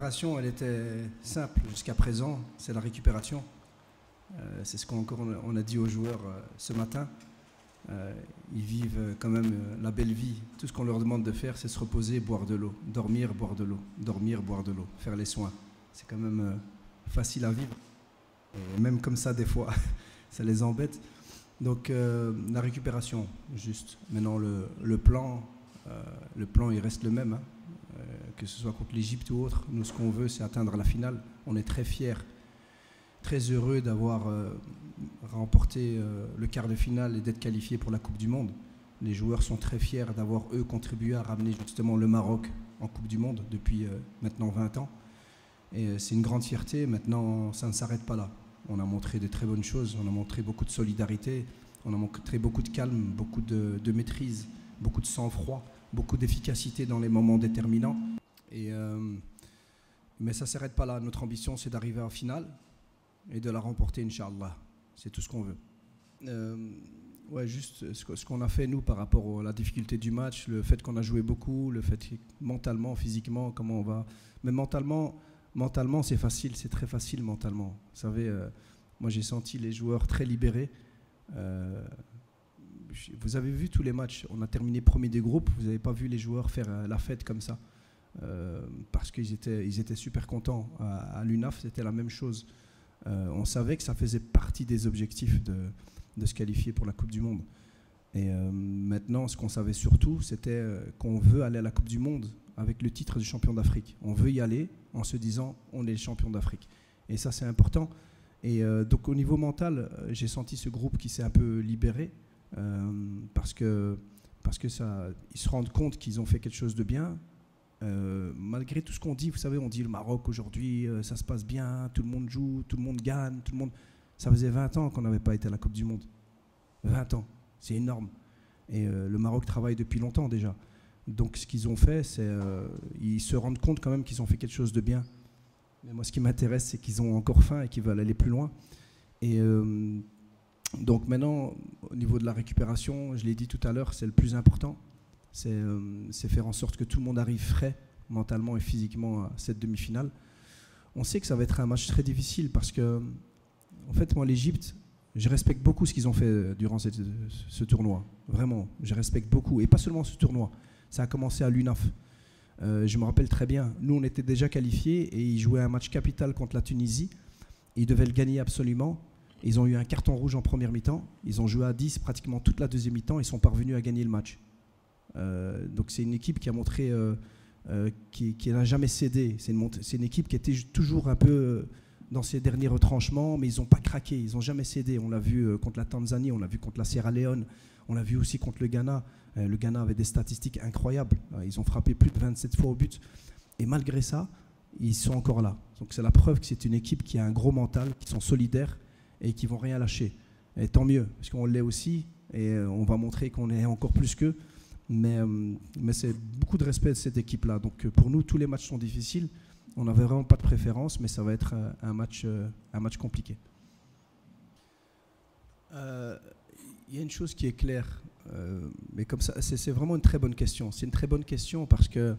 La récupération, elle était simple jusqu'à présent, c'est la récupération. C'est ce qu'on a dit aux joueurs ce matin. Ils vivent quand même la belle vie. Tout ce qu'on leur demande de faire, c'est se reposer, boire de l'eau, dormir, boire de l'eau, dormir, boire de l'eau, faire les soins. C'est quand même facile à vivre. Et même comme ça, des fois, ça les embête. Donc la récupération, juste. Maintenant, le plan, il reste le même. Hein. Que ce soit contre l'Égypte ou autre, nous ce qu'on veut c'est atteindre la finale. On est très fiers, très heureux d'avoir remporté le quart de finale et d'être qualifiés pour la Coupe du Monde. Les joueurs sont très fiers d'avoir eux contribué à ramener justement le Maroc en Coupe du Monde depuis maintenant 20 ans. Et c'est une grande fierté, maintenant ça ne s'arrête pas là. On a montré de très bonnes choses, on a montré beaucoup de solidarité, on a montré beaucoup de calme, beaucoup de maîtrise, beaucoup de sang-froid, beaucoup d'efficacité dans les moments déterminants. Mais ça ne s'arrête pas là. Notre ambition, c'est d'arriver en finale et de la remporter, Inch'Allah. C'est tout ce qu'on veut. Ouais, juste ce qu'on a fait, nous, par rapport à la difficulté du match, le fait qu'on a joué beaucoup, le fait que mentalement, physiquement, comment on va... Mais mentalement c'est facile, c'est très facile mentalement. Vous savez, moi, j'ai senti les joueurs très libérés. Vous avez vu tous les matchs, on a terminé premier des groupes, vous n'avez pas vu les joueurs faire la fête comme ça, parce qu'ils étaient super contents. À l'UNAF, c'était la même chose. On savait que ça faisait partie des objectifs de se qualifier pour la Coupe du Monde. Et maintenant, ce qu'on savait surtout, c'était qu'on veut aller à la Coupe du Monde avec le titre de champion d'Afrique. On veut y aller en se disant, on est champion d'Afrique. Et ça, c'est important. Et donc, au niveau mental, j'ai senti ce groupe qui s'est un peu libéré. Parce que ça, ils se rendent compte qu'ils ont fait quelque chose de bien. Malgré tout ce qu'on dit, vous savez, on dit le Maroc aujourd'hui, ça se passe bien, tout le monde joue, tout le monde gagne, tout le monde... Ça faisait 20 ans qu'on n'avait pas été à la Coupe du Monde. 20 ans, c'est énorme. Et le Maroc travaille depuis longtemps déjà. Donc ce qu'ils ont fait, c'est ils se rendent compte quand même qu'ils ont fait quelque chose de bien. Mais moi, ce qui m'intéresse, c'est qu'ils ont encore faim et qu'ils veulent aller plus loin. Et... donc maintenant, au niveau de la récupération, je l'ai dit tout à l'heure, c'est le plus important. C'est faire en sorte que tout le monde arrive frais, mentalement et physiquement, à cette demi-finale. On sait que ça va être un match très difficile parce que, en fait, moi, l'Égypte, je respecte beaucoup ce qu'ils ont fait durant ce tournoi. Vraiment, je respecte beaucoup. Et pas seulement ce tournoi. Ça a commencé à l'UNAF. Je me rappelle très bien. Nous, on était déjà qualifiés et ils jouaient un match capital contre la Tunisie. Ils devaient le gagner absolument. Ils ont eu un carton rouge en première mi-temps. Ils ont joué à 10 pratiquement toute la deuxième mi-temps. Ils sont parvenus à gagner le match. Donc c'est une équipe qui a montré qui n'a jamais cédé. C'est une équipe qui était toujours un peu dans ses derniers retranchements, mais ils n'ont pas craqué. Ils n'ont jamais cédé. On l'a vu contre la Tanzanie, on l'a vu contre la Sierra Leone, on l'a vu aussi contre le Ghana. Le Ghana avait des statistiques incroyables. Ils ont frappé plus de 27 fois au but. Et malgré ça, ils sont encore là. Donc c'est la preuve que c'est une équipe qui a un gros mental, qui sont solidaires et qui ne vont rien lâcher. Et tant mieux, parce qu'on l'est aussi, et on va montrer qu'on est encore plus qu'eux. Mais c'est beaucoup de respect de cette équipe-là. Donc pour nous, tous les matchs sont difficiles. On n'avait vraiment pas de préférence, mais ça va être un match compliqué. Il y a une chose qui est claire, mais comme ça, c'est vraiment une très bonne question. C'est une très bonne question parce que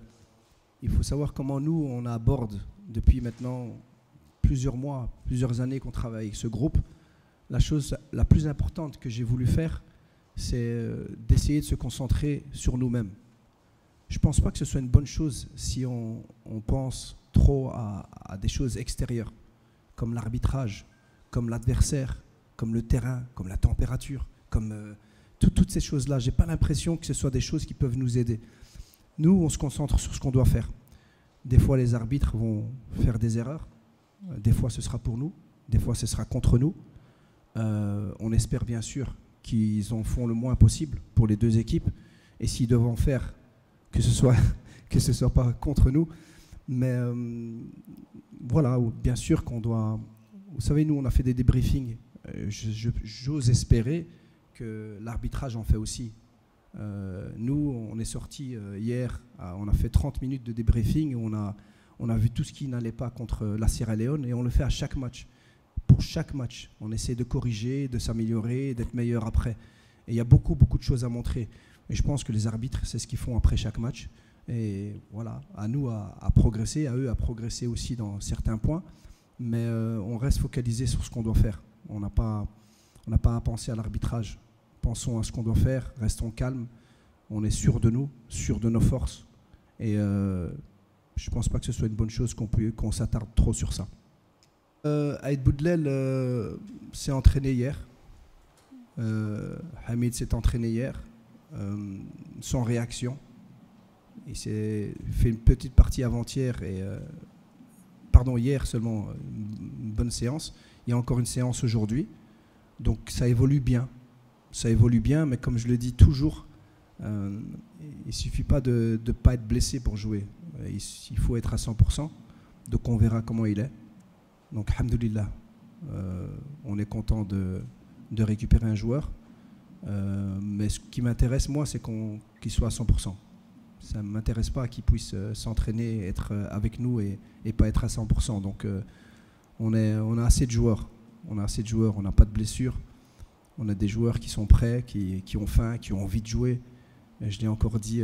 il faut savoir comment nous, on aborde depuis maintenant plusieurs mois, plusieurs années qu'on travaille avec ce groupe. La chose la plus importante que j'ai voulu faire, c'est d'essayer de se concentrer sur nous-mêmes. Je ne pense pas que ce soit une bonne chose si on pense trop à des choses extérieures, comme l'arbitrage, comme l'adversaire, comme le terrain, comme la température, comme toutes ces choses-là. Je n'ai pas l'impression que ce soit des choses qui peuvent nous aider. Nous, on se concentre sur ce qu'on doit faire. Des fois, les arbitres vont faire des erreurs. Des fois, ce sera pour nous. Des fois, ce sera contre nous. On espère bien sûr qu'ils en font le moins possible pour les deux équipes. Et s'ils doivent en faire, que ce soit pas contre nous. Mais voilà, bien sûr qu'on doit... Vous savez, nous, on a fait des débriefings. J'ose espérer que l'arbitrage en fait aussi. Nous, on est sortis hier, on a fait 30 minutes de débriefing. On a vu tout ce qui n'allait pas contre la Sierra Leone et on le fait à chaque match. Pour chaque match, on essaie de corriger, de s'améliorer, d'être meilleur après. Et il y a beaucoup de choses à montrer. Et je pense que les arbitres, c'est ce qu'ils font après chaque match. Et voilà, à nous à progresser, à eux à progresser aussi dans certains points. Mais on reste focalisé sur ce qu'on doit faire. On n'a pas à penser à l'arbitrage. Pensons à ce qu'on doit faire, restons calmes. On est sûr de nous, sûr de nos forces. Et je ne pense pas que ce soit une bonne chose qu'on s'attarde trop sur ça. Aïd Boudlel s'est entraîné hier. Hamid s'est entraîné hier, sans réaction. Il s'est fait une petite partie avant-hier et hier seulement, une bonne séance. Il y a encore une séance aujourd'hui. Donc ça évolue bien. Ça évolue bien, mais comme je le dis toujours, il ne suffit pas de ne pas être blessé pour jouer. Il faut être à 100%. Donc on verra comment il est. Donc alhamdoulilah, on est content de récupérer un joueur. Mais ce qui m'intéresse, moi, c'est qu'il soit à 100%. Ça ne m'intéresse pas qu'il puisse s'entraîner, être avec nous et pas être à 100%. Donc on a assez de joueurs. On n'a pas de blessures. On a des joueurs qui sont prêts, qui ont faim, qui ont envie de jouer. Et je l'ai encore dit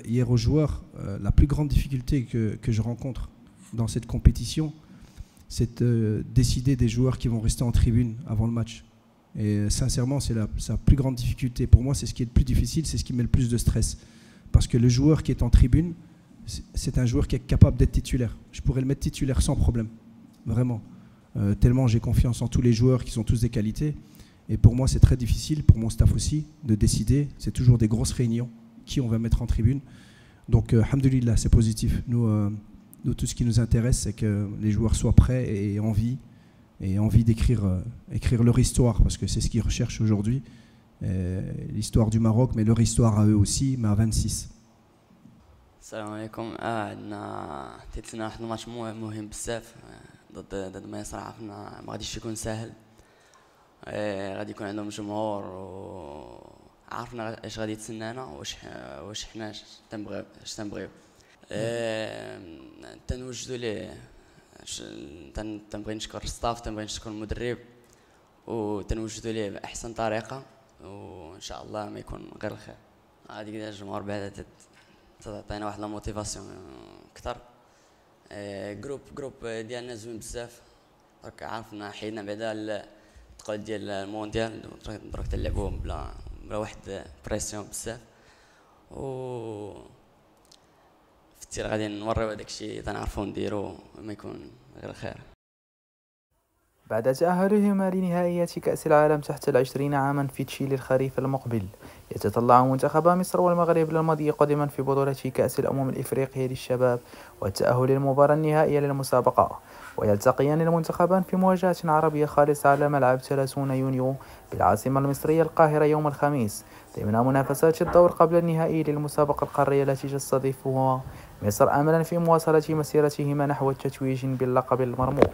hier aux joueurs, la plus grande difficulté que je rencontre dans cette compétition, c'est de décider des joueurs qui vont rester en tribune avant le match. Et sincèrement, c'est sa plus grande difficulté. Pour moi, c'est ce qui est le plus difficile, c'est ce qui met le plus de stress. Parce que le joueur qui est en tribune, c'est un joueur qui est capable d'être titulaire. Je pourrais le mettre titulaire sans problème, vraiment. Tellement j'ai confiance en tous les joueurs qui ont tous des qualités. Et pour moi, c'est très difficile, pour mon staff aussi, de décider. C'est toujours des grosses réunions, qui on va mettre en tribune. Donc, alhamdoulilah, c'est positif. Nous, tout ce qui nous intéresse, c'est que les joueurs soient prêts et envie d'écrire leur histoire, parce que c'est ce qu'ils recherchent aujourd'hui. L'histoire du Maroc, mais leur histoire à eux aussi, mais à 26. السلام عليكم. عندنا تيتنا واحد الماتش مهم بزاف ضد مصر. عرفنا ما غاديش يكون ساهل. غادي يكون عندهم جمهور وعرفنا اش غادي يتسنانا واش حنا اش تنبغيو. تنوجدوا ليه. تنبغي نشكر الستاف، تنبغي نشكر المدرب، وتنوجدوا ليه باحسن طريقه، وان شاء الله ما يكون غير الخير. غادي كذا الجمهور بعدا تعطينا واحد لا موتيفاسيون اكثر. جروب ديالنا زوين بزاف. درك عرفنا حيدنا بعدا التقاليد ديال المونديال، درك تلعبوا بلا واحد بريسيون بزاف، و في التير غادي نوريو هذاك الشيء تنعرفو نديرو ما يكون غير الخير. بعد تأهلهما لنهائيات كأس العالم تحت 20 عاما في تشيلي الخريف المقبل، يتطلع منتخبا مصر والمغرب للمضي قدما في بطولة كأس الأمم الإفريقية للشباب والتأهل للمباراة النهائية للمسابقة، ويلتقيان المنتخبان في مواجهة عربية خالصة على ملعب 30 يونيو بالعاصمة المصرية القاهرة يوم الخميس ضمن منافسات الدور قبل النهائي للمسابقة القارية التي تستضيفها مصر أملا في مواصلة مسيرتهما نحو التتويج باللقب المرموق.